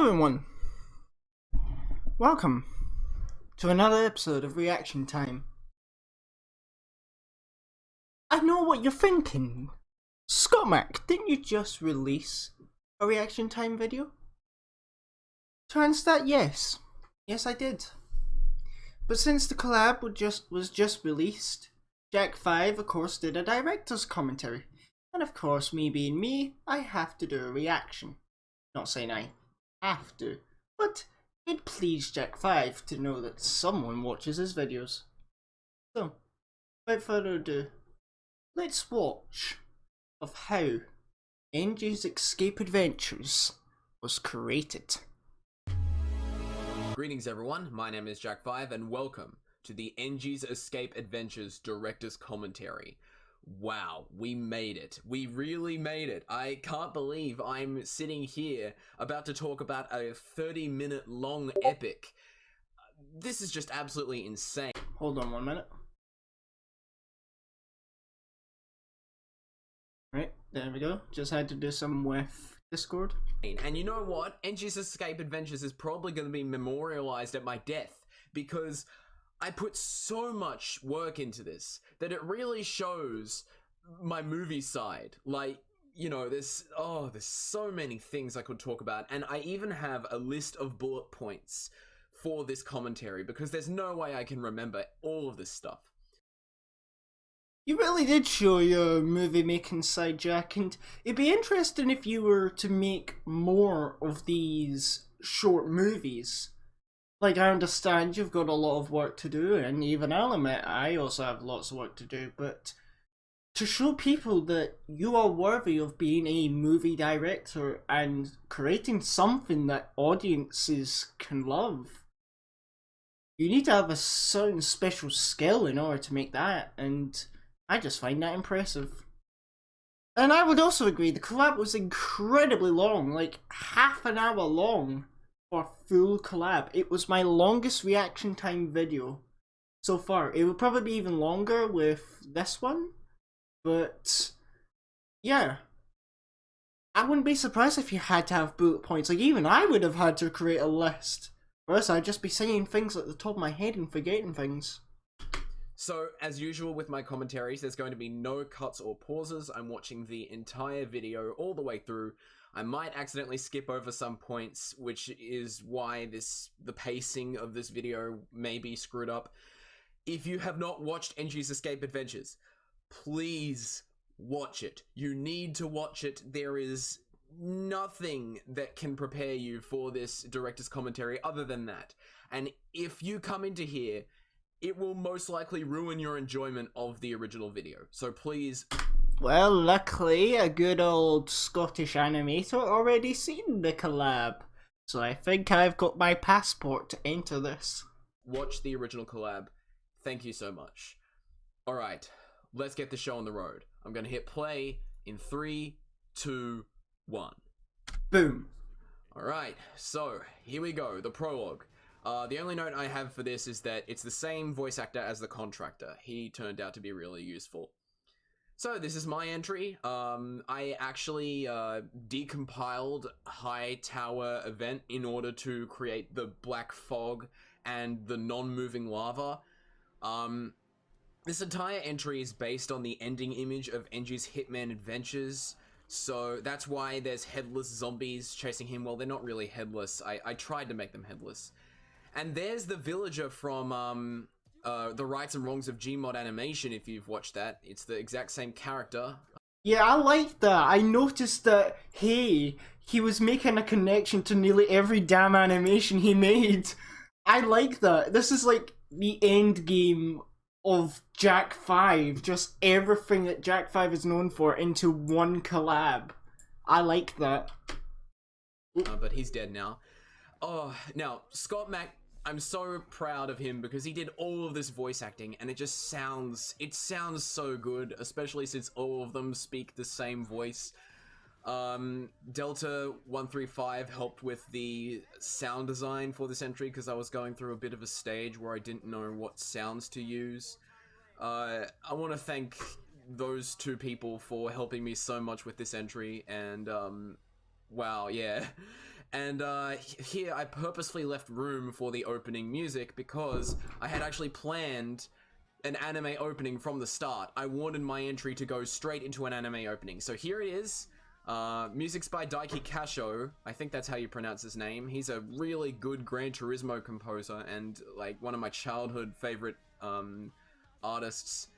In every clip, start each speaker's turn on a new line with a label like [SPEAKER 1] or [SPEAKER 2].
[SPEAKER 1] everyone, welcome to another episode of Reaction Time. I know what you're thinking. Scott Mac, didn't you just release a Reaction Time video? To answer that, yes. Yes, I did. But since the collab was just released, Jack5 of course did a director's commentary. And of course, me being me, I have to do a reaction. Not saying I have to, but it pleased Jack5 to know that someone watches his videos. So, without further ado, let's watch of how Engie's Escape Adventures was created.
[SPEAKER 2] Greetings everyone, my name is Jack5 and welcome to the Engie's Escape Adventures Director's Commentary. Wow, we made it. We really made it. I can't believe I'm sitting here about to talk about a 30-minute long epic. This is just absolutely insane.
[SPEAKER 1] Hold on 1 minute. Right, there we go. Just had to do some with Discord.
[SPEAKER 2] And you know what? Engie's Escape Adventures is probably going to be memorialized at my death because I put so much work into this that it really shows my movie side. Like, you know, there's so many things I could talk about, and I even have a list of bullet points for this commentary because there's no way I can remember all of this stuff.
[SPEAKER 1] You really did show your movie making side, Jack, and it'd be interesting if you were to make more of these short movies. Like, I understand you've got a lot of work to do, and even I'll admit I also have lots of work to do, but to show people that you are worthy of being a movie director and creating something that audiences can love, you need to have a certain special skill in order to make that, and I just find that impressive. And I would also agree, the collab was incredibly long, like half an hour long for a full collab. It was my longest reaction time video so far. It would probably be even longer with this one, but yeah. I wouldn't be surprised if you had to have bullet points. Like, even I would have had to create a list, or else I'd just be saying things at the top of my head and forgetting things.
[SPEAKER 2] So, as usual with my commentaries, there's going to be no cuts or pauses. I'm watching the entire video all the way through. I might accidentally skip over some points, which is why the pacing of this video may be screwed up. If you have not watched Engie's Escape Adventures, please watch it. You need to watch it. There is nothing that can prepare you for this director's commentary other than that. And if you come into here, it will most likely ruin your enjoyment of the original video. So please...
[SPEAKER 1] Well, luckily, a good old Scottish animator already seen the collab, so I think I've got my passport to enter this.
[SPEAKER 2] Watch the original collab. Thank you so much. Alright, let's get the show on the road. I'm gonna hit play in 3, 2, 1.
[SPEAKER 1] Boom.
[SPEAKER 2] Alright, so here we go, the prologue. The only note I have for this is that it's the same voice actor as the contractor. He turned out to be really useful. So this is my entry. I actually decompiled High Tower event in order to create the black fog and the non-moving lava. This entire entry is based on the ending image of Engie's Hitman Adventures. So that's why there's headless zombies chasing him. Well, they're not really headless. I tried to make them headless. And there's the villager from The Rights and Wrongs of Gmod Animation, if you've watched that. It's the exact same character.
[SPEAKER 1] Yeah, I like that. I noticed that, hey, he was making a connection to nearly every damn animation he made. I like that. This is like the end game of Jack5. Just everything that Jack5 is known for into one collab. I like that.
[SPEAKER 2] But he's dead now. Oh, now, Scott Mac, I'm so proud of him because he did all of this voice acting and it sounds so good, especially since all of them speak the same voice. Delta135 helped with the sound design for this entry because I was going through a bit of a stage where I didn't know what sounds to use. I want to thank those two people for helping me so much with this entry, and wow, yeah. And here I purposefully left room for the opening music because I had actually planned an anime opening from the start. I wanted my entry to go straight into an anime opening. So here it is. Music's by Daiki Kasho. I think that's how you pronounce his name. He's a really good Gran Turismo composer and like one of my childhood favorite artists.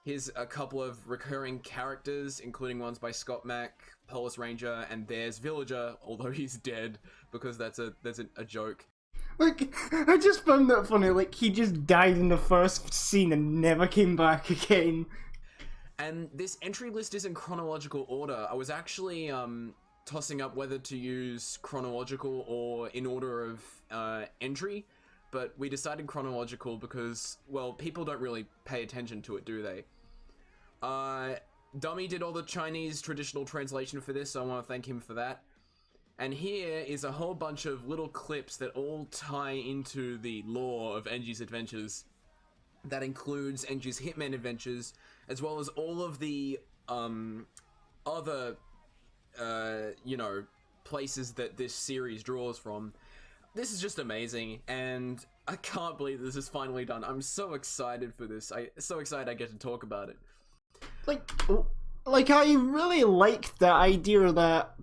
[SPEAKER 2] Here's a couple of recurring characters, including ones by Scott Mack, Polis Ranger, and there's Villager, although he's dead because that's a joke.
[SPEAKER 1] Like, I just found that funny. Like, he just died in the first scene and never came back again.
[SPEAKER 2] And this entry list is in chronological order. I was actually tossing up whether to use chronological or in order of entry, but we decided chronological because, well, people don't really pay attention to it, do they? Dummy did all the Chinese traditional translation for this, so I want to thank him for that. And here is a whole bunch of little clips that all tie into the lore of Engie's adventures. That includes Engie's Hitman adventures, as well as all of the other, places that this series draws from. This is just amazing, and I can't believe this is finally done. I'm so excited for this. So excited I get to talk about it.
[SPEAKER 1] Like I really like the idea that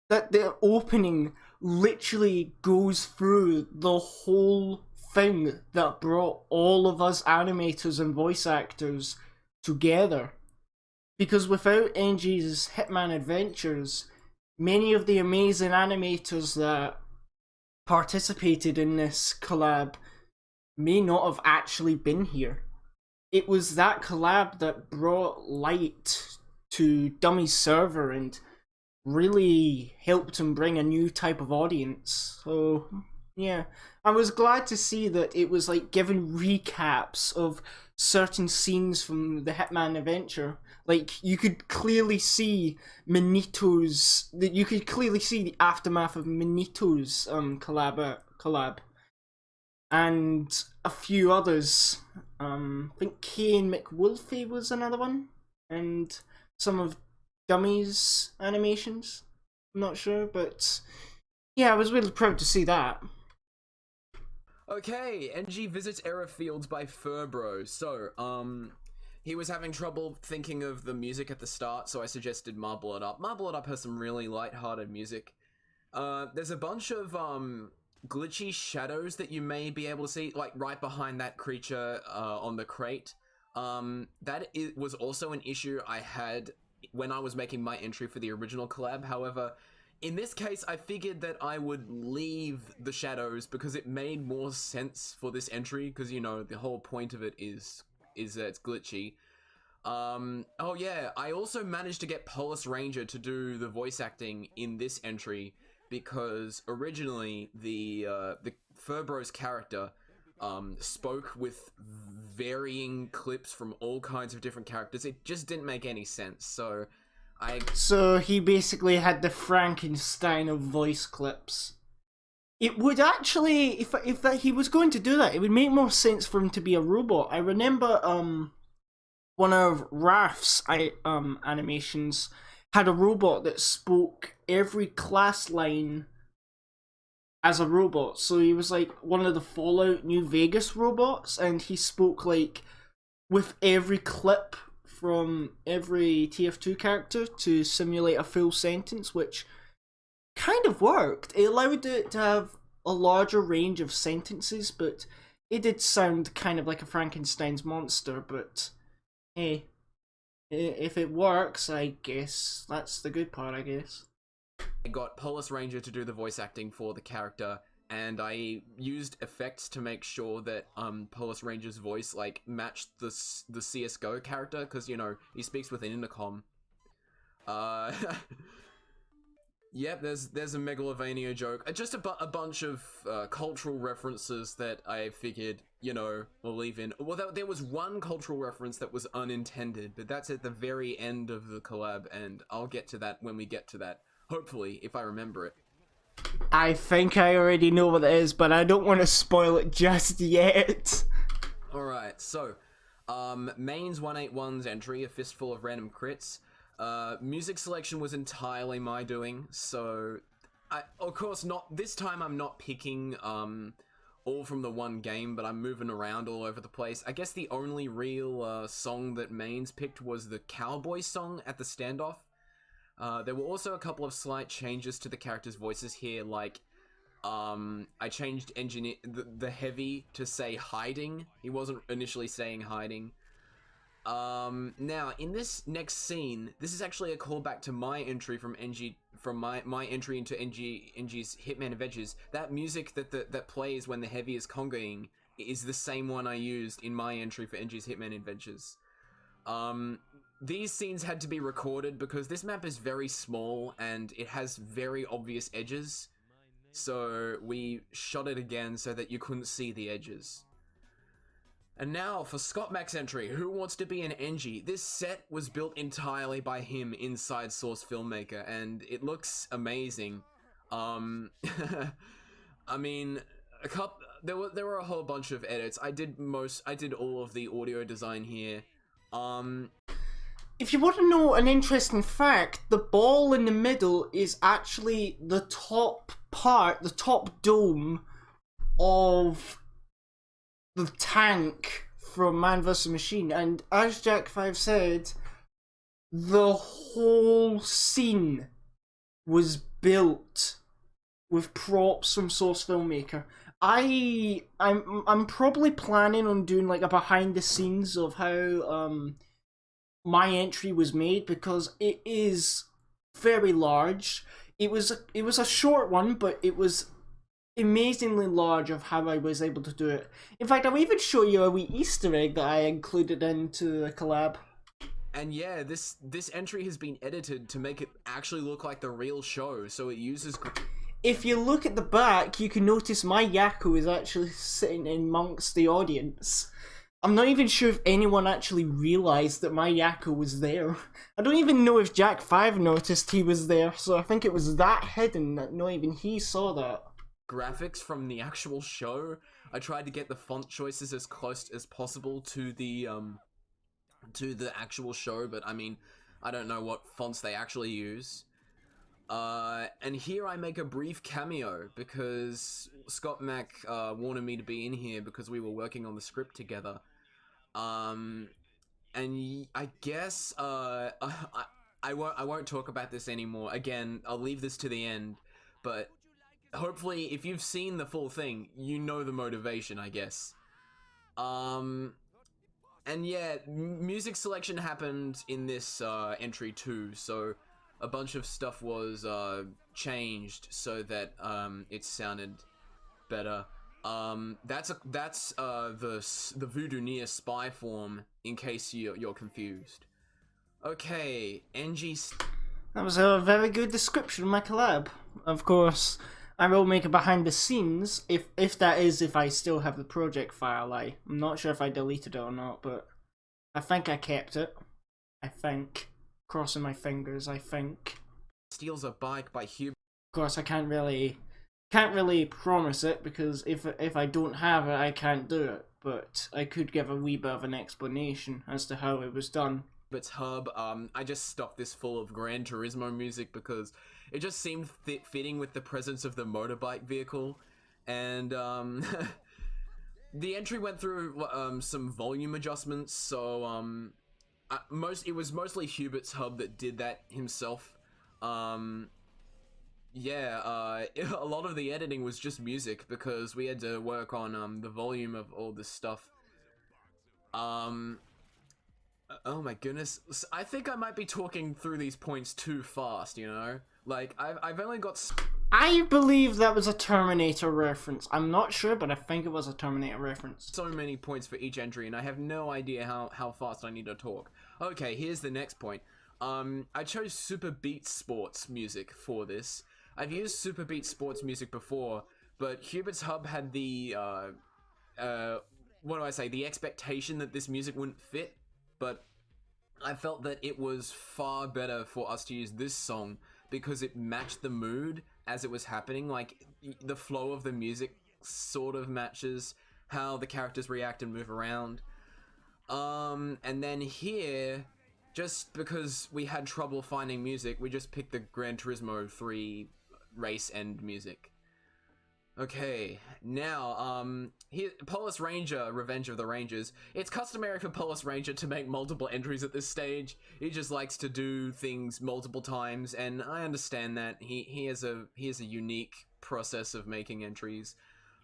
[SPEAKER 1] the opening literally goes through the whole thing that brought all of us animators and voice actors together. Because without Engie's Hitman Adventures, many of the amazing animators that participated in this collab may not have actually been here. It was that collab that brought light to Dummy's server and really helped him bring a new type of audience. So, yeah. I was glad to see that it was like giving recaps of certain scenes from the Hitman adventure. Like, you could clearly see you could clearly see the aftermath of Manito's collab. And a few others. I think Kane McWolfie was another one. And some of Dummy's animations. I'm not sure, but yeah, I was really proud to see that.
[SPEAKER 2] Okay, Engie visits error fields by Furbro. So, he was having trouble thinking of the music at the start, so I suggested Marble It Up. Marble It Up has some really light-hearted music. There's a bunch of glitchy shadows that you may be able to see, like right behind that creature on the crate. Was also an issue I had when I was making my entry for the original collab. However, in this case, I figured that I would leave the shadows because it made more sense for this entry, because, you know, the whole point of it is that it's glitchy. Oh yeah, I also managed to get Polis Ranger to do the voice acting in this entry, because originally the Furbro's character spoke with varying clips from all kinds of different characters. It just didn't make any sense, so
[SPEAKER 1] So he basically had the Frankenstein of voice clips. It would actually, if that he was going to do that, it would make more sense for him to be a robot. I remember one of Raph's animations had a robot that spoke every class line as a robot. So he was like one of the Fallout New Vegas robots, and he spoke like with every clip from every TF2 character to simulate a full sentence, which kind of worked. It allowed it to have a larger range of sentences, but it did sound kind of like a Frankenstein's monster. But hey, if it works, I guess that's the good part, I guess.
[SPEAKER 2] I got Polis Ranger to do the voice acting for the character, and I used effects to make sure that Polis Ranger's voice like matched the CS:GO character, because, you know, he speaks with an intercom. Yep, there's a Megalovania joke. Just a bunch of cultural references that I figured, you know, we'll leave in. Well, there was one cultural reference that was unintended, but that's at the very end of the collab, and I'll get to that when we get to that. Hopefully, if I remember it.
[SPEAKER 1] I think I already know what it is, but I don't want to spoil it just yet.
[SPEAKER 2] Alright, so, Main's 181's entry, A Fistful of Random Crits. Music selection was entirely my doing, so of course not this time. I'm not picking all from the one game, but I'm moving around all over the place. I guess the only real song that Mains picked was the cowboy song at the standoff. There were also a couple of slight changes to the characters' voices here, like I changed the heavy to say hiding. He wasn't initially saying hiding. Now in this next scene, this is actually a callback to my entry from Engie, from my entry into Engie's Hitman Adventures. That music that plays when the heavy is congoing is the same one I used in my entry for Engie's Hitman Adventures. These scenes had to be recorded because this map is very small and it has very obvious edges. So we shot it again so that you couldn't see the edges. And now for Scott Mac's entry, Who Wants to Be an Engie? This set was built entirely by him inside Source Filmmaker, and it looks amazing. I mean, there were a whole bunch of edits. I did all of the audio design here.
[SPEAKER 1] If you want to know an interesting fact, the ball in the middle is actually the top part, the top dome of the tank from Man vs. Machine, and as Jack5 said, the whole scene was built with props from Source Filmmaker. I'm probably planning on doing like a behind the scenes of how my entry was made, because it is very large. It was a short one, but it was amazingly large of how I was able to do it. In fact, I'll even show you a wee Easter egg that I included into the collab.
[SPEAKER 2] And yeah, this entry has been edited to make it actually look like the real show, so it uses...
[SPEAKER 1] If you look at the back, you can notice my Yaku is actually sitting amongst the audience. I'm not even sure if anyone actually realised that my Yaku was there. I don't even know if Jack5 noticed he was there, so I think it was that hidden that not even he saw that.
[SPEAKER 2] Graphics from the actual show. I tried to get the font choices as close as possible to the actual show, but I mean, I don't know what fonts they actually use. And here I make a brief cameo because Scott Mac wanted me to be in here because we were working on the script together. And I guess I won't talk about this anymore. Again, I'll leave this to the end, but hopefully, if you've seen the full thing, you know the motivation, I guess. And yeah, music selection happened in this entry too, so a bunch of stuff was changed so that it sounded better. That's the Voodoo Nia spy form, in case you're confused. Okay, Engie.
[SPEAKER 1] That was a very good description of my collab. Of course, I will make a behind the scenes, if I still have the project file. I'm not sure if I deleted it or not, but I think I kept it. I think. Crossing my fingers, I think.
[SPEAKER 2] Steals a bike by Hubert.
[SPEAKER 1] Of course, I can't really promise it, because if I don't have it, I can't do it. But I could give a wee bit of an explanation as to how it was done.
[SPEAKER 2] Hubert's hub. I just stuffed this full of Gran Turismo music because it just seemed fitting with the presence of the motorbike vehicle, and the entry went through some volume adjustments. So it was mostly Hubert's hub that did that himself. Yeah, a lot of the editing was just music because we had to work on the volume of all this stuff. Oh my goodness, I think I might be talking through these points too fast, you know? Like, I've only got...
[SPEAKER 1] I believe that was a Terminator reference. I'm not sure, but I think it was a Terminator reference.
[SPEAKER 2] So many points for each entry, and I have no idea how fast I need to talk. Okay, here's the next point. I chose Super Beat Sports music for this. I've used Super Beat Sports music before, but Hubert's Hub had the, what do I say, the expectation that this music wouldn't fit, but I felt that it was far better for us to use this song because it matched the mood as it was happening. Like, the flow of the music sort of matches how the characters react and move around. And then here, just because we had trouble finding music, we just picked the Gran Turismo 3 race end music. Okay, now, here, Polis Ranger, Revenge of the Rangers. It's customary for Polis Ranger to make multiple entries at this stage. He just likes to do things multiple times, and I understand that. He has a unique process of making entries.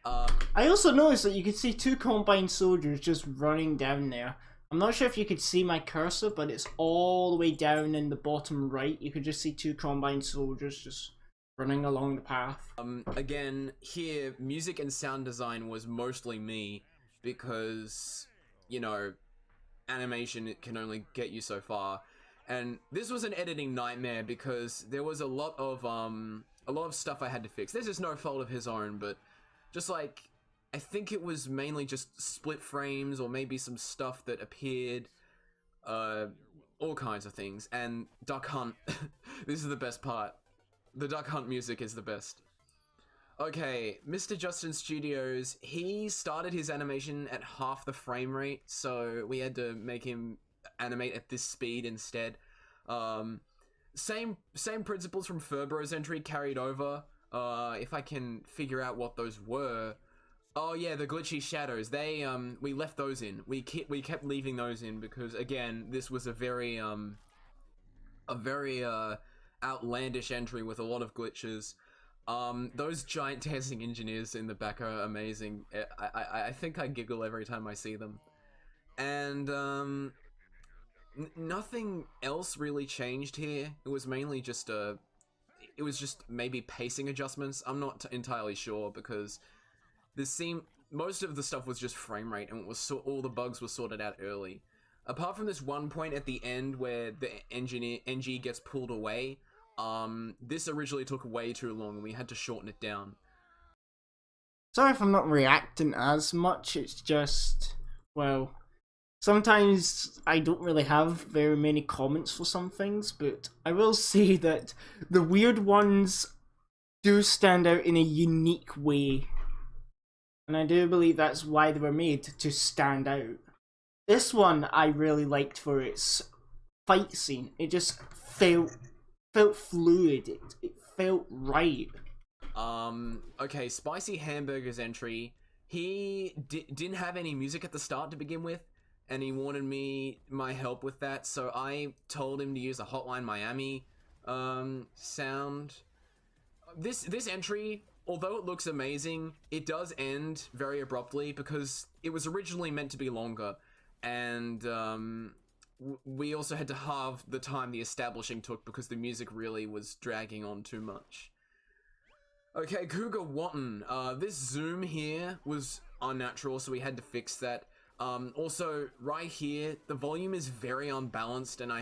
[SPEAKER 1] I also noticed that you could see two combined soldiers just running down there. I'm not sure if you could see my cursor, but it's all the way down in the bottom right. You could just see two combined soldiers just running along the path.
[SPEAKER 2] Again, here, music and sound design was mostly me, because, you know, animation, it can only get you so far. And this was an editing nightmare because there was a lot of stuff I had to fix. This is no fault of his own, but just like, I think it was mainly just split frames or maybe some stuff that appeared, all kinds of things. And Duck Hunt, this is the best part. The Duck Hunt music is the best. Okay, Mr. Justin Studios, he started his animation at half the frame rate, so we had to make him animate at this speed instead. Same principles from Furbro's entry carried over. If I can figure out what those were. Oh yeah, the glitchy shadows. They we left those in. We kept leaving those in because again, this was a very outlandish entry with a lot of glitches. Those giant dancing engineers in the back are amazing. I think I giggle every time I see them. And nothing else really changed here. It was mainly just it was just maybe pacing adjustments. I'm not entirely sure because most of the stuff was just frame rate, and all the bugs were sorted out early. Apart from this one point at the end where the Engie gets pulled away, this originally took way too long and we had to shorten it down.
[SPEAKER 1] Sorry if I'm not reacting as much, it's just, well, sometimes I don't really have very many comments for some things, but I will say that the weird ones do stand out in a unique way. And I do believe that's why they were made, to stand out. This one I really liked for its fight scene. It just felt fluid. It felt right.
[SPEAKER 2] Okay, Spicy Hamburger's entry. He didn't have any music at the start to begin with, and he wanted my help with that, so I told him to use a Hotline Miami sound. This entry, although it looks amazing, it does end very abruptly because it was originally meant to be longer, and we also had to halve the time the establishing took because the music really was dragging on too much. Okay, Cougar Watton. This zoom here was unnatural, so we had to fix that. Also, right here, the volume is very unbalanced, and I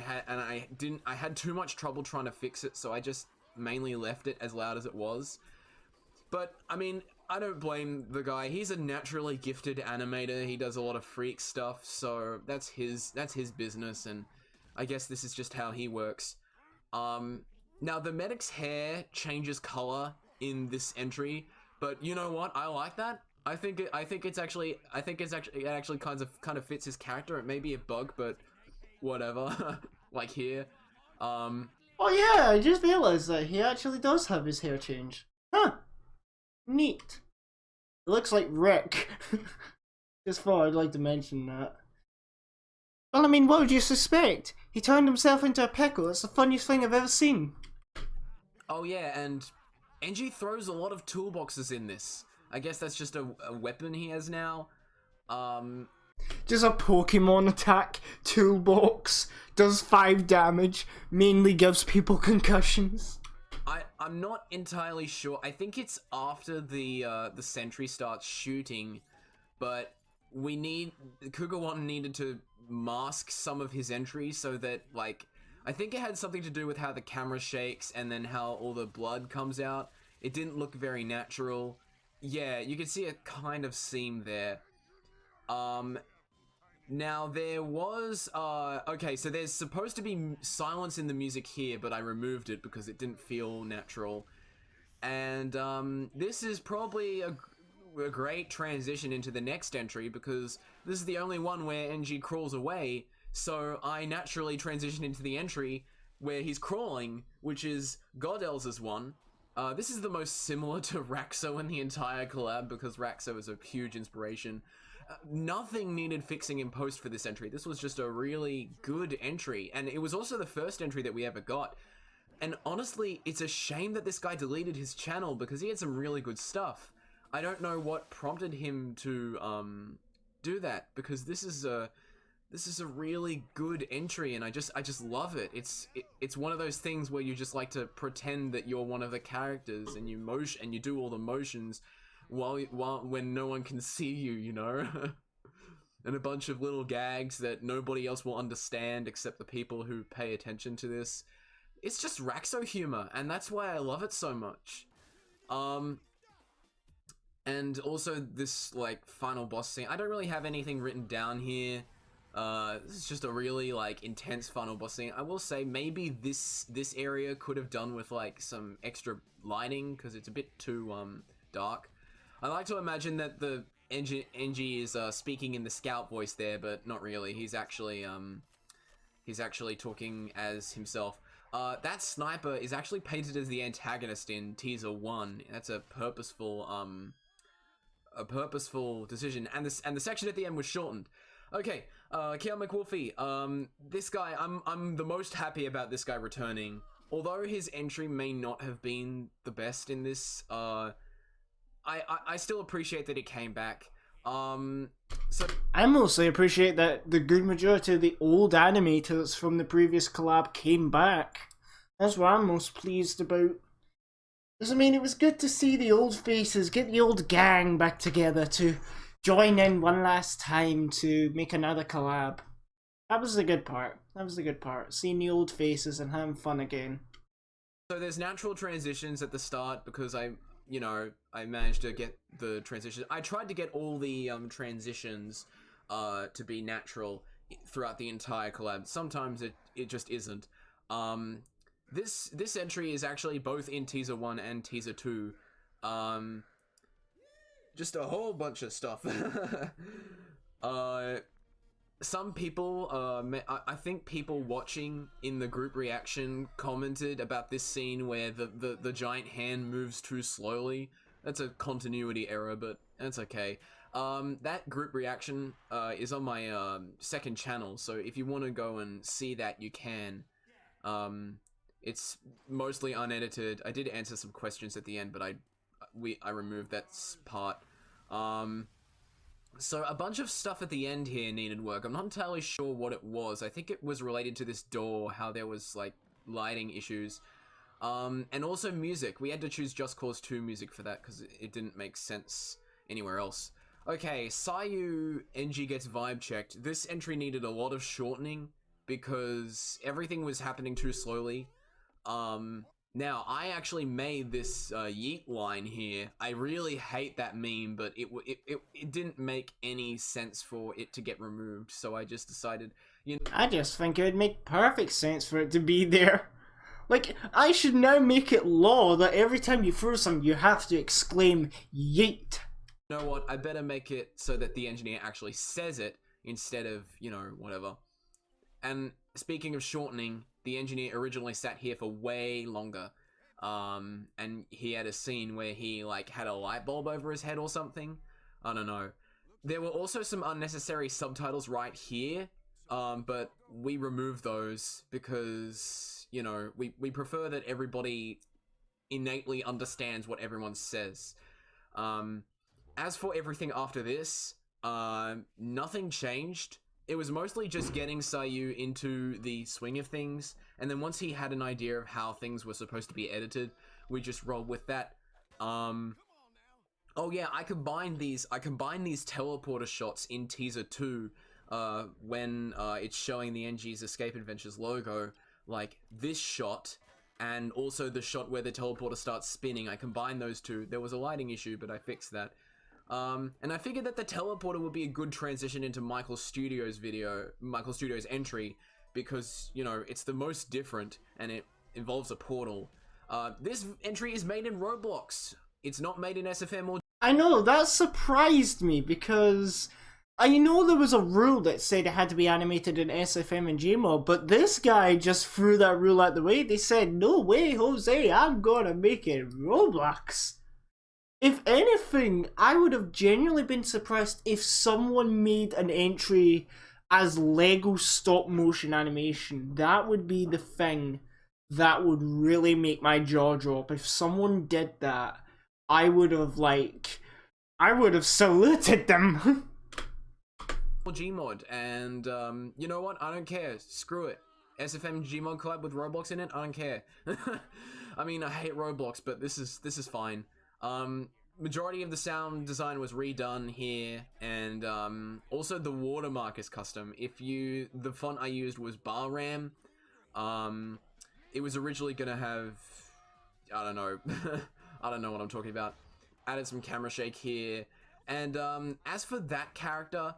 [SPEAKER 2] had too much trouble trying to fix it, so I just mainly left it as loud as it was. But I mean, I don't blame the guy. He's a naturally gifted animator. He does a lot of freak stuff, so that's his business, and I guess this is just how he works. Now the medic's hair changes color in this entry, but you know what? I like that. I think it actually kind of fits his character. It may be a bug, but whatever. Like here.
[SPEAKER 1] Oh yeah, I just realized that he actually does have his hair change. Huh. Neat. It looks like Rick. Just thought I'd like to mention that. Well, I mean, what would you suspect? He turned himself into a pickle. It's the funniest thing I've ever seen.
[SPEAKER 2] Oh yeah, and Engie throws a lot of toolboxes in this. I guess that's just a weapon he has now.
[SPEAKER 1] Just a Pokemon attack, toolbox, does 5 damage, mainly gives people concussions.
[SPEAKER 2] I'm not entirely sure. I think it's after the sentry starts shooting, but Cougar One needed to mask some of his entries so that, like, I think it had something to do with how the camera shakes and then how all the blood comes out. It didn't look very natural. Yeah, you can see a kind of seam there. Now there was, okay, so there's supposed to be silence in the music here, but I removed it because it didn't feel natural. And, this is probably a great transition into the next entry because this is the only one where Engie crawls away, so I naturally transition into the entry where he's crawling, which is God Elsa's one. This is the most similar to Raxo in the entire collab because Raxo is a huge inspiration. Nothing needed fixing in post for this entry. This was just a really good entry, and it was also the first entry that we ever got. And honestly, it's a shame that this guy deleted his channel because he had some really good stuff. I don't know what prompted him to do that, because this is a really good entry, and I just love it. It's one of those things where you just like to pretend that you're one of the characters, and you do all the motions while when no one can see you, you know. And a bunch of little gags that nobody else will understand except the people who pay attention to this. It's just Raxo humor, and that's why I love it so much. And also this, like, final boss scene. I don't really have anything written down here. This is just a really, like, intense final boss scene. I will say maybe this area could have done with, like, some extra lighting, because it's a bit too, dark. I like to imagine that the Engie is, speaking in the scout voice there, but not really. He's actually talking as himself. That sniper is actually painted as the antagonist in teaser 1. That's a purposeful decision, and the section at the end was shortened. Okay, Kiel McWolfie, this guy, I'm the most happy about this guy returning. Although his entry may not have been the best in this, I still appreciate that he came back. So
[SPEAKER 1] I mostly appreciate that the good majority of the old animators from the previous collab came back. That's what I'm most pleased about. Because, I mean, it was good to see the old faces, get the old gang back together to join in one last time to make another collab. That was the good part. That was the good part. Seeing the old faces and having fun again.
[SPEAKER 2] So there's natural transitions at the start because I managed to get the transition. I tried to get all the transitions to be natural throughout the entire collab. Sometimes it just isn't. This entry is actually both in teaser 1 and teaser 2. Just a whole bunch of stuff. Some people, I think people watching in the group reaction commented about this scene where the giant hand moves too slowly. That's a continuity error, but that's okay. That group reaction is on my second channel, so if you want to go and see that, you can. It's mostly unedited. I did answer some questions at the end, but I removed that part. So a bunch of stuff at the end here needed work. I'm not entirely sure what it was. I think it was related to this door, how there was, like, lighting issues. And also music. We had to choose Just Cause 2 music for that because it didn't make sense anywhere else. Okay, Sayu Engie gets vibe checked. This entry needed a lot of shortening because everything was happening too slowly. Now, I actually made this yeet line here. I really hate that meme, but it didn't make any sense for it to get removed, so I just decided, you know...
[SPEAKER 1] I just think it would make perfect sense for it to be there. Like, I should now make it law that every time you throw something, you have to exclaim, yeet.
[SPEAKER 2] You know what, I better make it so that the engineer actually says it instead of, you know, whatever. And speaking of shortening, the engineer originally sat here for way longer. And he had a scene where he, like, had a light bulb over his head or something. I don't know. There were also some unnecessary subtitles right here, but we removed those because, you know, we prefer that everybody innately understands what everyone says. As for everything after this, nothing changed. It was mostly just getting Sayu into the swing of things, and then once he had an idea of how things were supposed to be edited, we just rolled with that. Oh yeah, I combined these teleporter shots in teaser 2, when it's showing the Engie's Escape Adventures logo, like this shot, and also the shot where the teleporter starts spinning. I combined those two. There was a lighting issue, but I fixed that. And I figured that the teleporter would be a good transition into Michael Studio's entry, because, you know, it's the most different, and it involves a portal. This entry is made in Roblox. It's not made in SFM or...
[SPEAKER 1] I know, that surprised me, because I know there was a rule that said it had to be animated in SFM and Gmod, but this guy just threw that rule out the way. They said, no way, Jose, I'm gonna make it Roblox. If anything, I would have genuinely been surprised if someone made an entry as Lego stop motion animation. That would be the thing that would really make my jaw drop. If someone did that, I would have saluted them.
[SPEAKER 2] Gmod, and you know what? I don't care. Screw it. SFM Gmod collab with Roblox in it. I don't care. I mean, I hate Roblox, but this is fine. Majority of the sound design was redone here, and also the watermark is custom. The font I used was Barram. It was originally gonna have, I don't know, I don't know what I'm talking about. Added some camera shake here, and as for that character,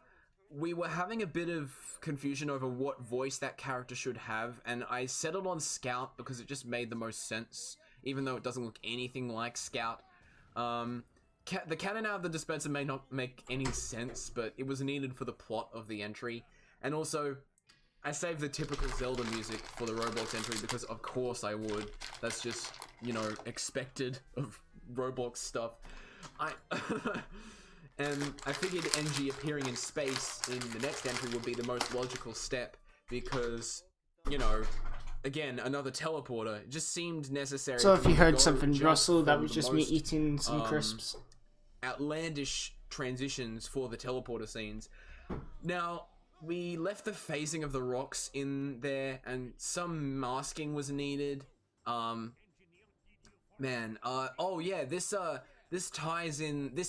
[SPEAKER 2] we were having a bit of confusion over what voice that character should have, and I settled on Scout because it just made the most sense, even though it doesn't look anything like Scout. The cannon out of the dispenser may not make any sense, but it was needed for the plot of the entry. And also, I saved the typical Zelda music for the Roblox entry because of course I would. That's just, you know, expected of Roblox stuff. And I figured Engie appearing in space in the next entry would be the most logical step because, you know, again, another teleporter. It just seemed necessary.
[SPEAKER 1] So if you heard something rustle, that was just me eating some crisps.
[SPEAKER 2] Outlandish transitions for the teleporter scenes. Now, we left the phasing of the rocks in there, and some masking was needed. Oh yeah, this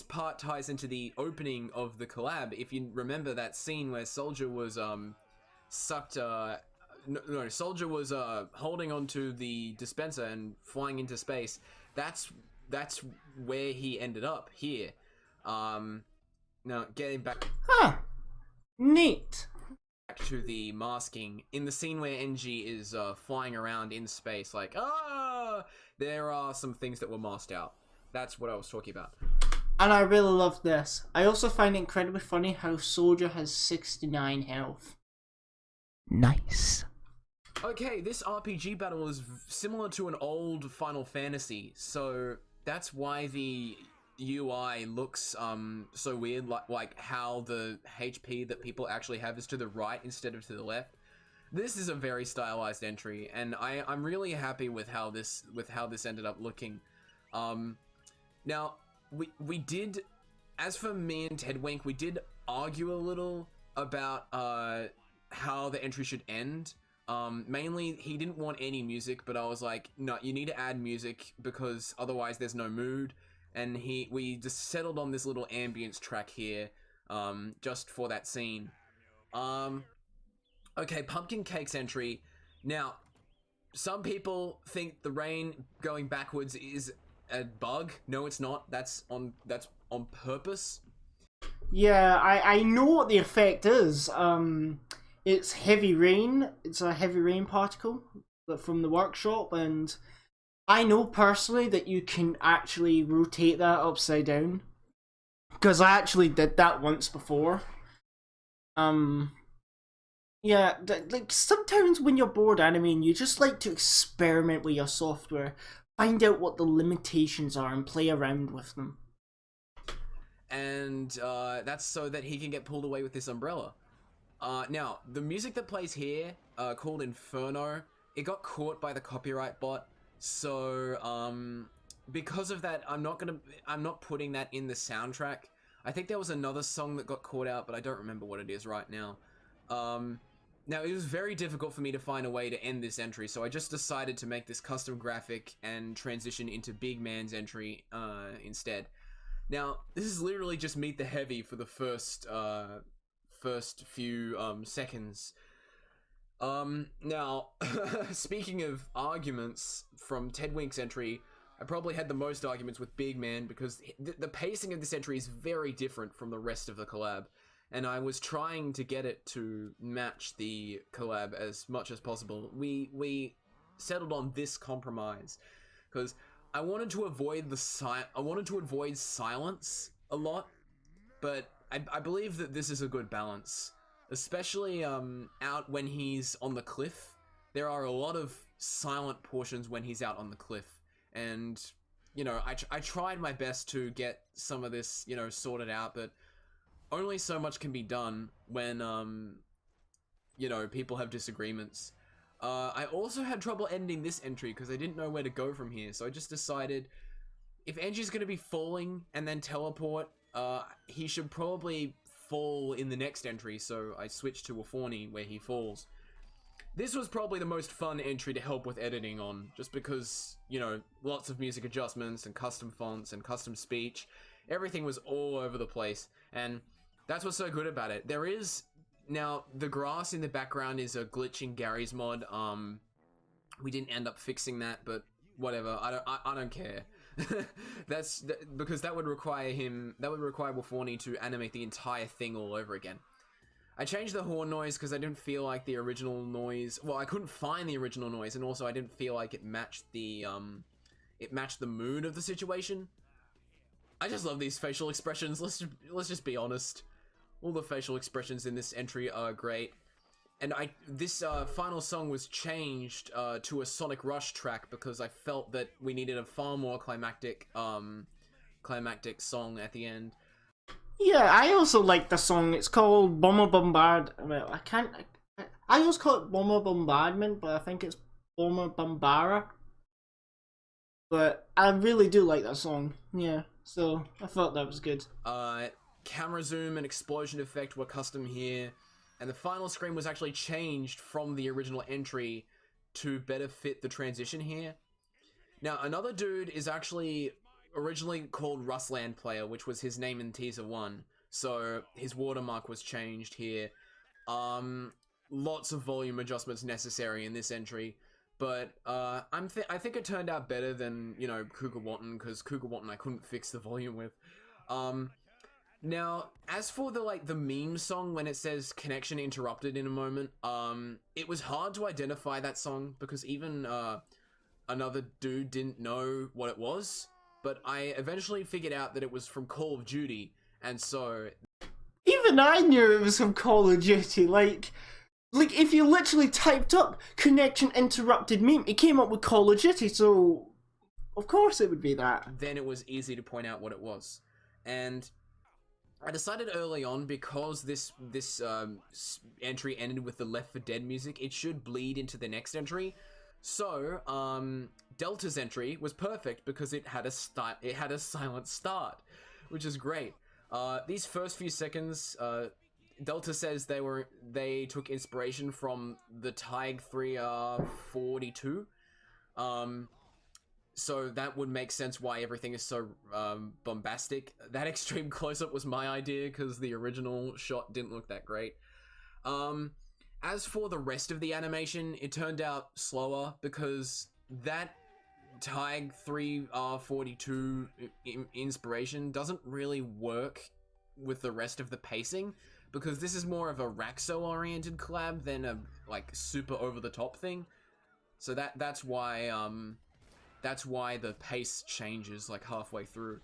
[SPEAKER 2] part ties into the opening of the collab. If you remember that scene where Soldier was sucked Soldier was holding onto the dispenser and flying into space. That's where he ended up here. Now getting back
[SPEAKER 1] Neat.
[SPEAKER 2] to the masking in the scene where Engie is flying around in space, like there are some things that were masked out. That's what I was talking about.
[SPEAKER 1] And I really love this. I also find it incredibly funny how Soldier has 69 health. Nice.
[SPEAKER 2] Okay, this RPG battle is similar to an old Final Fantasy, so that's why the UI looks so weird, like how the HP that people actually have is to the right instead of to the left. This is a very stylized entry, and I'm really happy with how this ended up looking. Now we did, as for me and Tedwink, we did argue a little about how the entry should end. Mainly he didn't want any music, but I was like, no, you need to add music because otherwise there's no mood. And we just settled on this little ambience track here, just for that scene. Okay, Pumpkin Cake's entry. Now, some people think the rain going backwards is a bug. No, it's not. That's on purpose.
[SPEAKER 1] Yeah, I know what the effect is. It's heavy rain. It's a heavy rain particle from the workshop, and I know personally that you can actually rotate that upside down. Because I actually did that once before. Yeah, like sometimes when you're bored animating, you just like to experiment with your software, find out what the limitations are, and play around with them.
[SPEAKER 2] And that's so that he can get pulled away with this umbrella. Now, the music that plays here, called Inferno, it got caught by the copyright bot. So, because of that, I'm not putting that in the soundtrack. I think there was another song that got caught out, but I don't remember what it is right now. Now, it was very difficult for me to find a way to end this entry, so I just decided to make this custom graphic and transition into Big Man's entry, instead. Now, this is literally just Meet the Heavy for the first few, seconds. Now, speaking of arguments from Tedwink's entry, I probably had the most arguments with Big Man because the pacing of this entry is very different from the rest of the collab, and I was trying to get it to match the collab as much as possible. We settled on this compromise because I wanted to avoid silence a lot, but I believe that this is a good balance, especially out when he's on the cliff. There are a lot of silent portions when he's out on the cliff, and you know, I tried my best to get some of this, you know, sorted out, but only so much can be done when you know, people have disagreements. I also had trouble ending this entry because I didn't know where to go from here, so I just decided if Engie's going to be falling and then teleport, he should probably fall in the next entry, so I switched to Waforni where he falls. This was probably the most fun entry to help with editing on, just because, you know, lots of music adjustments and custom fonts and custom speech. Everything was all over the place, and that's what's so good about it. There is... Now, the grass in the background is a glitch in Gary's mod. We didn't end up fixing that, but whatever. I don't care. Because that would require Waforni to animate the entire thing all over again. I changed the horn noise because I didn't feel like the original noise. Well, I couldn't find the original noise, and also I didn't feel like it matched the mood of the situation. I just love these facial expressions. Let's just be honest. All the facial expressions in this entry are great. And this final song was changed to a Sonic Rush track because I felt that we needed a far more climactic song at the end.
[SPEAKER 1] Yeah, I also like the song. It's called Bomber Bombard. Well, I always call it Bomber Bombardment, but I think it's Bomber Bombara. But I really do like that song. Yeah, so I thought that was good.
[SPEAKER 2] Camera zoom and explosion effect were custom here, and the final screen was actually changed from the original entry to better fit the transition here. Now, another dude is actually originally called Rusland Player, which was his name in Teaser 1, so his watermark was changed here. Lots of volume adjustments necessary in this entry, but I think it turned out better than, you know, Cougar Wanton, because Cougar Wanton I couldn't fix the volume with. Now, as for the meme song when it says connection interrupted in a moment, it was hard to identify that song because even another dude didn't know what it was, but I eventually figured out that it was from Call of Duty, and so...
[SPEAKER 1] Even I knew it was from Call of Duty, like if you literally typed up connection interrupted meme, it came up with Call of Duty, so of course it would be that.
[SPEAKER 2] Then it was easy to point out what it was, and... I decided early on, because this entry ended with the Left 4 Dead music, it should bleed into the next entry. So, Delta's entry was perfect because it had a silent start, which is great. These first few seconds, Delta says they took inspiration from the Tig 3R42. So that would make sense why everything is so bombastic. That extreme close-up was my idea because the original shot didn't look that great. As for the rest of the animation, it turned out slower because that Tig 3R42 inspiration doesn't really work with the rest of the pacing because this is more of a Raxo-oriented collab than a super over-the-top thing. So that's why the pace changes halfway through.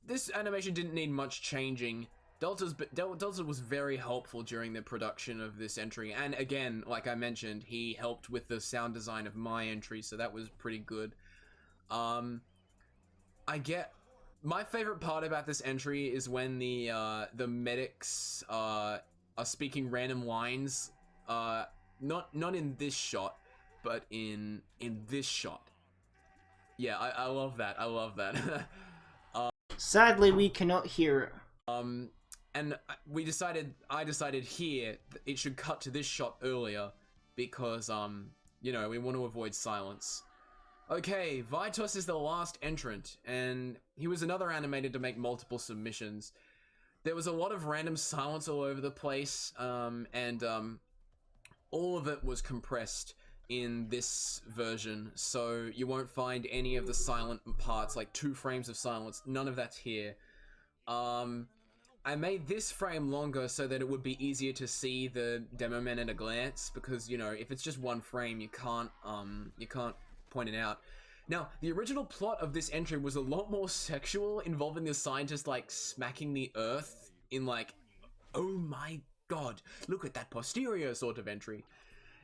[SPEAKER 2] This animation didn't need much changing. Delta was very helpful during the production of this entry, and again, like I mentioned, he helped with the sound design of my entry, so that was pretty good. My favorite part about this entry is when the medics are speaking random lines, not in this shot, but in this shot. Yeah, I love that. I love that.
[SPEAKER 1] Sadly, we cannot hear it.
[SPEAKER 2] And I decided here that it should cut to this shot earlier because, you know, we want to avoid silence. Okay, Vitos is the last entrant, and he was another animator to make multiple submissions. There was a lot of random silence all over the place, and all of it was compressed in this version, so you won't find any of the silent parts, like 2 frames of silence. None of that's here. I made this frame longer so that it would be easier to see the demo men at a glance, because, you know, if it's just 1 frame, you can't point it out. Now, the original plot of this entry was a lot more sexual, involving the scientist, smacking the earth in like, oh my god, look at that posterior sort of entry.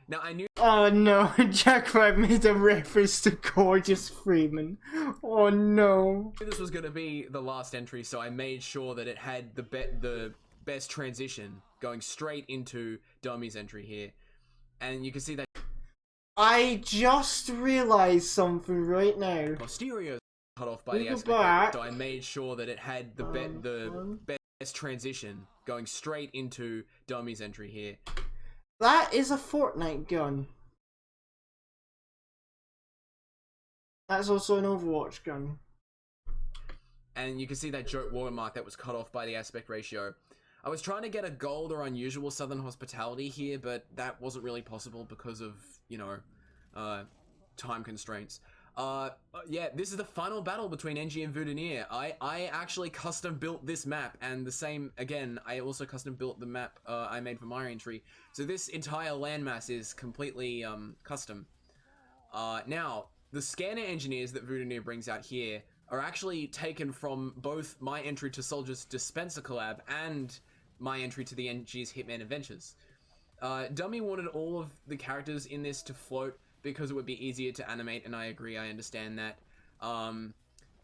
[SPEAKER 2] Now I knew
[SPEAKER 1] Oh no, Jack5 made a reference to Gorgeous Freeman. Oh no.
[SPEAKER 2] this was gonna be the last entry, so I made sure that it had the best transition going straight into Dummy's entry here. And you can see that
[SPEAKER 1] I just realized something right now.
[SPEAKER 2] posterior cut off by the
[SPEAKER 1] Go
[SPEAKER 2] aspect
[SPEAKER 1] back.
[SPEAKER 2] ratio, so I made sure that it had the best transition going straight into Dummy's entry here.
[SPEAKER 1] That is a Fortnite gun. That's also an Overwatch gun.
[SPEAKER 2] And you can see that joke watermark that was cut off by the aspect ratio. I was trying to get a gold or unusual Southern hospitality here, but that wasn't really possible because of, you know, time constraints. Yeah, this is the final battle between Engie and Voudeneer. I actually custom built this map, and the same, again, I also custom built the map I made for my entry. So this entire landmass is completely custom. Now, the scanner engineers that Voudeneer brings out here are actually taken from both my entry to Soldier's Dispenser collab and my entry to the Engie's Hitman Adventures. Dummy wanted all of the characters in this to float because it would be easier to animate, and I agree, I understand that.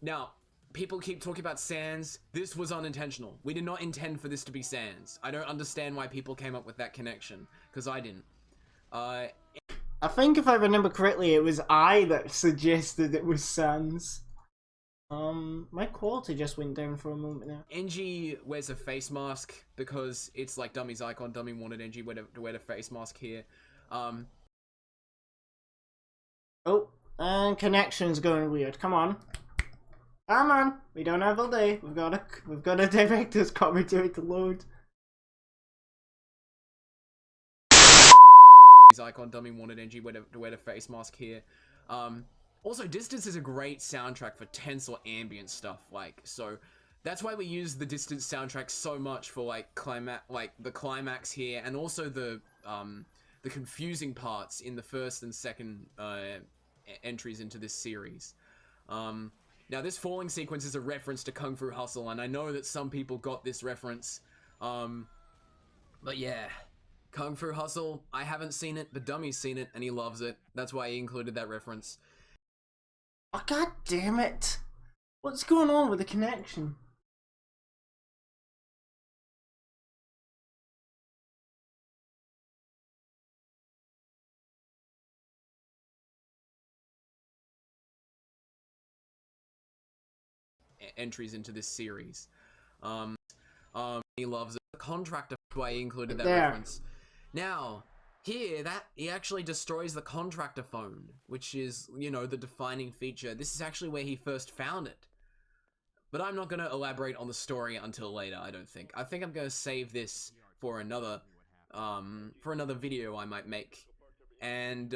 [SPEAKER 2] Now, people keep talking about Sans. This was unintentional. We did not intend for this to be Sans. I don't understand why people came up with that connection, because I didn't.
[SPEAKER 1] I think if I remember correctly, it was I that suggested it was Sans. My quality just went down for a moment there.
[SPEAKER 2] Engie wears a face mask because it's like Dummy's icon. Dummy wanted Engie to wear the face mask here.
[SPEAKER 1] Oh, and connection's going weird. Come on. Come on. We don't have all day. We've got a director's commentary to load.
[SPEAKER 2] His icon. Dummy wanted Engie to wear the face mask here. Also, Distance is a great soundtrack for tense or ambient stuff, like, so that's why we use the Distance soundtrack so much for like the climax here, and also the confusing parts in the first and second entries into this series. Now this falling sequence is a reference to Kung Fu Hustle, and I know that some people got this reference, but yeah, Kung Fu Hustle, I haven't seen it, but Dummy's seen it and he loves it. That's why he included that reference.
[SPEAKER 1] Oh, god damn it! What's going on with the connection?
[SPEAKER 2] Entries into this series. He loves it. The contractor, that's why he included that
[SPEAKER 1] There.
[SPEAKER 2] reference. Now, here, he actually destroys the contractor phone, which is, you know, the defining feature. This is actually where he first found it. But I'm not going to elaborate on the story until later, I don't think. I think I'm going to save this for another video I might make. And,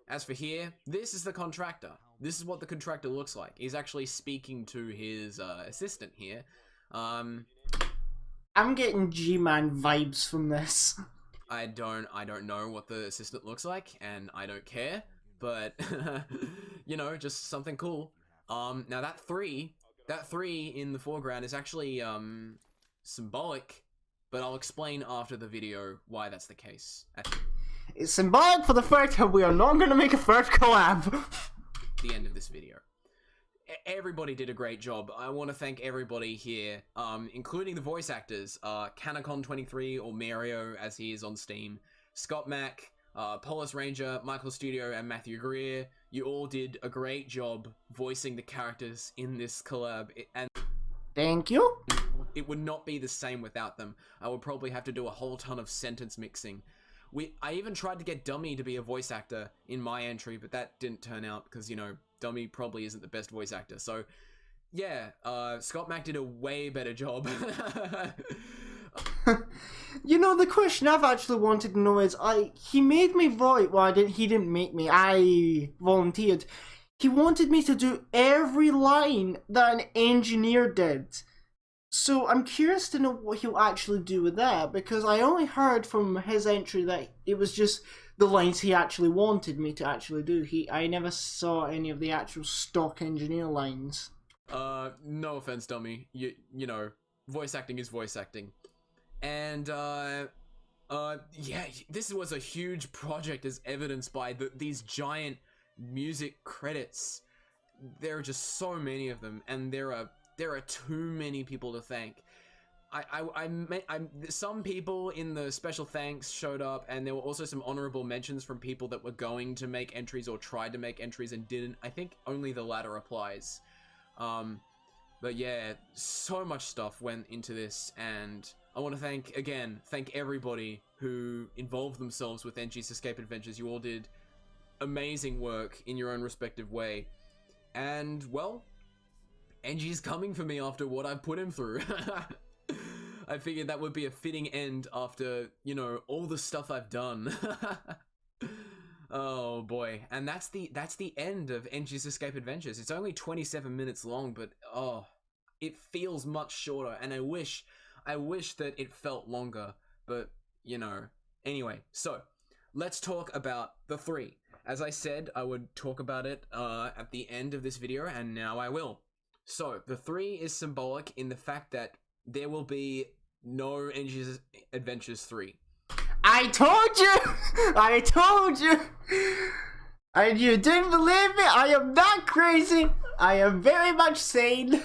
[SPEAKER 2] as for here, this is the contractor. This is what the contractor looks like. He's actually speaking to his, assistant here.
[SPEAKER 1] I'm getting G-Man vibes from this.
[SPEAKER 2] I don't know what the assistant looks like, and I don't care, but, you know, just something cool. Now that three in the foreground is actually, symbolic, but I'll explain after the video why that's the case. At
[SPEAKER 1] It's symbolic for the fact that we are not going to make a third collab.
[SPEAKER 2] the end of this video. Everybody did a great job. I want to thank everybody here, including the voice actors, Canacon23, or Mario as he is on Steam, Scott Mack, Polis Ranger, Michael Studio, and Matthew Greer. You all did a great job voicing the characters in this collab, and
[SPEAKER 1] Thank you.
[SPEAKER 2] it would not be the same without them. I would probably have to do a whole ton of sentence mixing. I even tried to get Dummy to be a voice actor in my entry, but that didn't turn out because, you know, Dummy probably isn't the best voice actor. So, yeah, Scott Mack did a way better job.
[SPEAKER 1] You know, the question I've actually wanted to know is, he made me voice. Well, he didn't make me. I volunteered. He wanted me to do every line that an engineer did. So I'm curious to know what he'll actually do with that, because I only heard from his entry that it was just the lines he actually wanted me to actually do. I never saw any of the actual stock engineer lines.
[SPEAKER 2] No offense, Dummy. You know, voice acting is voice acting. And, yeah, this was a huge project as evidenced by these giant music credits. There are just so many of them, and there are too many people to thank. Some people in the special thanks showed up, and there were also some honorable mentions from people that were going to make entries or tried to make entries and didn't. I think only the latter applies. But yeah, so much stuff went into this, and I want to thank everybody who involved themselves with Engie's Escape Adventures. You all did amazing work in your own respective way. And, well, Engie's coming for me after what I've put him through. I figured that would be a fitting end after, you know, all the stuff I've done. Oh boy. And that's the end of Engie's Escape Adventures. It's only 27 minutes long, but oh, it feels much shorter, and I wish that it felt longer, but you know. Anyway, so let's talk about the 3. As I said, I would talk about it at the end of this video, and now I will. So, the 3 is symbolic in the fact that there will be no Engie's Adventures 3.
[SPEAKER 1] I told you! I told you! And you didn't believe me? I am not crazy! I am very much sane!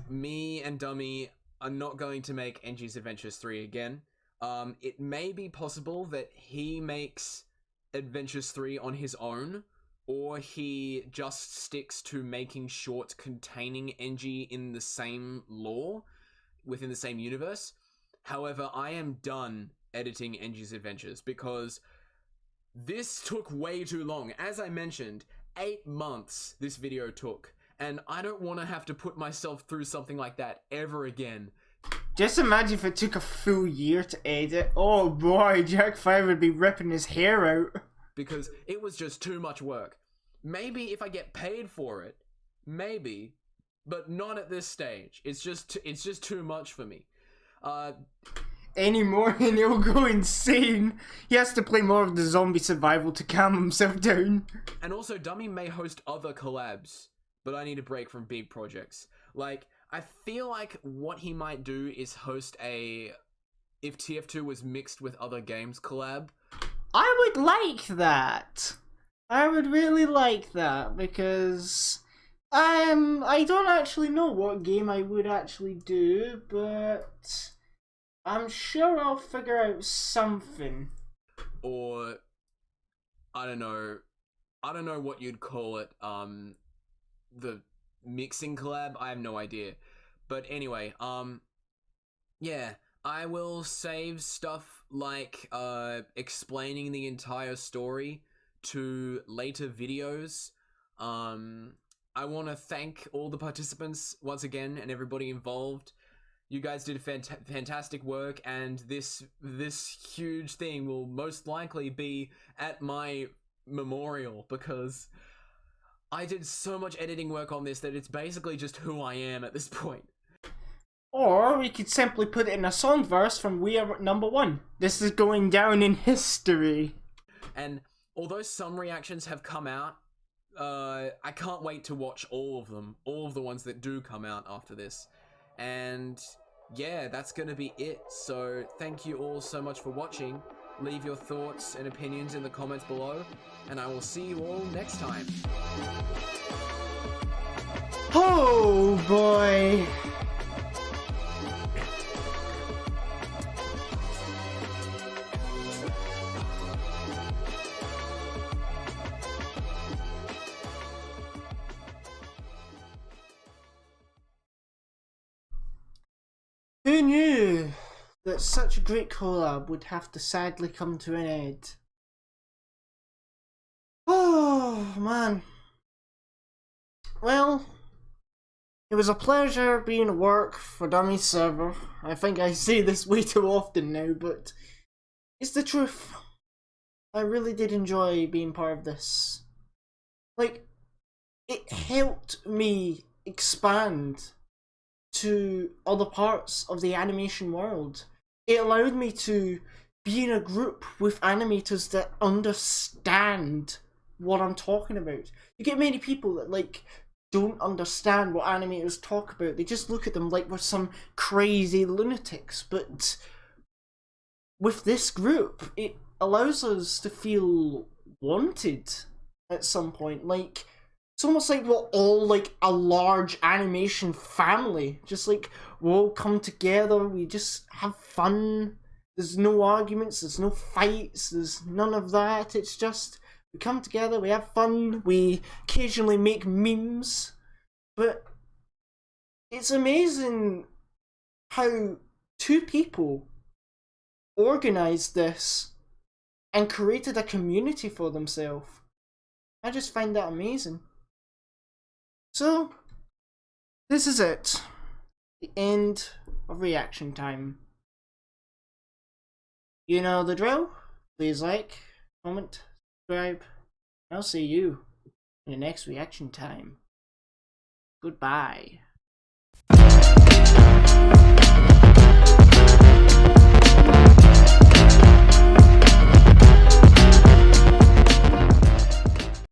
[SPEAKER 2] Me and Dummy are not going to make Engie's Adventures 3 again. It may be possible that he makes Adventures 3 on his own, or he just sticks to making shorts containing Engie in the same lore, within the same universe. However, I am done editing Engie's Adventures because this took way too long. As I mentioned, 8 months this video took, and I don't want to have to put myself through something like that ever again.
[SPEAKER 1] Just imagine if it took a full year to edit. Oh boy, ep5 would be ripping his hair out.
[SPEAKER 2] Because it was just too much work. Maybe if I get paid for it, maybe, but not at this stage. It's just too much for me.
[SPEAKER 1] Any more and he'll go insane. He has to play more of the zombie survival to calm himself down.
[SPEAKER 2] And also, Dummy may host other collabs, but I need a break from big projects. Like, I feel like what he might do is host a If TF2 Was Mixed with Other Games collab.
[SPEAKER 1] I would like that. I would really like that, because I don't actually know what game I would actually do, but I'm sure I'll figure out something.
[SPEAKER 2] Or I don't know what you'd call it. The mixing collab? I have no idea. But anyway, yeah, I will save stuff like explaining the entire story to later videos. I want to thank all the participants once again and everybody involved. You guys did fantastic work, and this huge thing will most likely be at my memorial, because I did so much editing work on this that it's basically just who I am at this point.
[SPEAKER 1] Or we could simply put it in a song verse from We Are Number One. This is going down in history.
[SPEAKER 2] And although some reactions have come out, I can't wait to watch all of them. All of the ones that do come out after this. And yeah, that's gonna be it. So thank you all so much for watching. Leave your thoughts and opinions in the comments below, and I will see you all next time.
[SPEAKER 1] Oh boy. Who knew that such a great collab would have to sadly come to an end? Oh man. Well, it was a pleasure being at work for Dummy's server. I think I say this way too often now, but it's the truth. I really did enjoy being part of this. Like, it helped me expand to other parts of the animation world. It allowed me to be in a group with animators that understand what I'm talking about. You get many people that like don't understand what animators talk about. They just look at them like we're some crazy lunatics. But with this group, it allows us to feel wanted at some point. Like, it's almost like we're all like a large animation family. Just like, we all come together, we just have fun. There's no arguments, there's no fights, there's none of that. It's just, we come together, we have fun, we occasionally make memes. But it's amazing how two people organized this and created a community for themselves. I just find that amazing. So, this is it. The end of reaction time. You know the drill. Please like, comment, subscribe. I'll see you in the next reaction time. Goodbye.